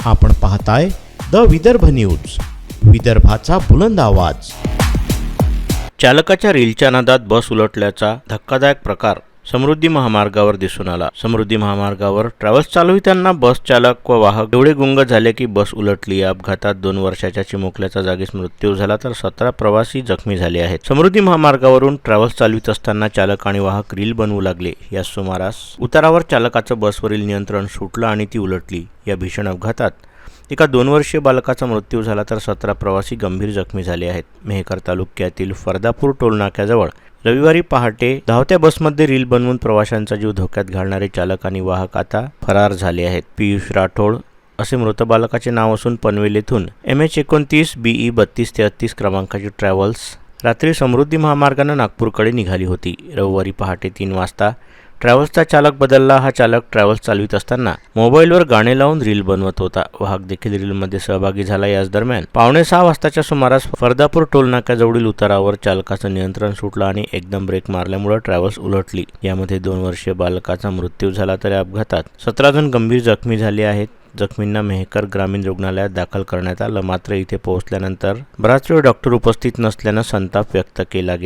आपण पाहताय the Vidarbha news, विदर्भाचा बुलंद आवाज। चालकाच्या रीलच्या नादात बस उलटल्याचा धक्कादायक प्रकार समृद्धी महामार्गावर दिसून आला। समृद्धी महामार्गावर ट्रॅव्हल्स चालविताना बस चालक व वाहक एवढे गुंग झाले की बस उलटली। या अपघातात 2 वर्षाच्या चिमुकल्याचा जागीच मृत्यू झाला तर 17 प्रवासी जखमी झाले आहेत। समृद्धी महामार्गावरून ट्रॅव्हल्स चालवित असताना चालक आणि वाहक रील बनवू लागले। या सुमारास उतारावर चालकाचं बसवरील नियंत्रण सुटलं आणि ती उलटली। या भीषण अपघातात एका 2 वर्षीय बालकाचा मृत्यू झाला तर 17 प्रवासी गंभीर जखमी झाले आहेत। मेहकर तालुक्यातील फरदापूर टोलनाक्याजवळ रविवारी पहाटे धावत्या बसमध्ये रील बनवून प्रवाशांचा जीव धोक्यात घालणारे चालक आणि वाहक आता फरार झाले आहेत। पियुष राठोड असे मृत बालकाचे नाव असून पनवेल येथून MH29 BE 3233 क्रमांकाची ट्रॅव्हल्स रात्री समृद्धी महामार्गाने नागपूरकडे निघाली होती। रविवारी पहाटे 3 वाजता ट्रॅव्हल्सचा चालक बदलला। हा चालक ट्रॅव्हल्स चालवित असताना मोबाईलवर गाणे लावून रील बनवत होता। वाहक देखील रीलमध्ये सहभागी झाला। याच दरम्यान 5:45 वाजताच्या सुमारास फरदापूर टोलनाक्याजवळील उतारावर चालकाचं नियंत्रण सुटलं आणि एकदम ब्रेक मारल्यामुळे ट्रॅव्हल्स उलटली। यामध्ये 2 वर्षीय बालकाचा मृत्यू झाला तर या अपघातात 17 जण गंभीर जखमी झाले आहेत। जखमींना मेहकर ग्रामीण रुग्णालयात दाखल करण्यात आलं, मात्र इथे पोहोचल्यानंतर बराच वेळ डॉक्टर उपस्थित नसल्यानं संताप व्यक्त केला गेला।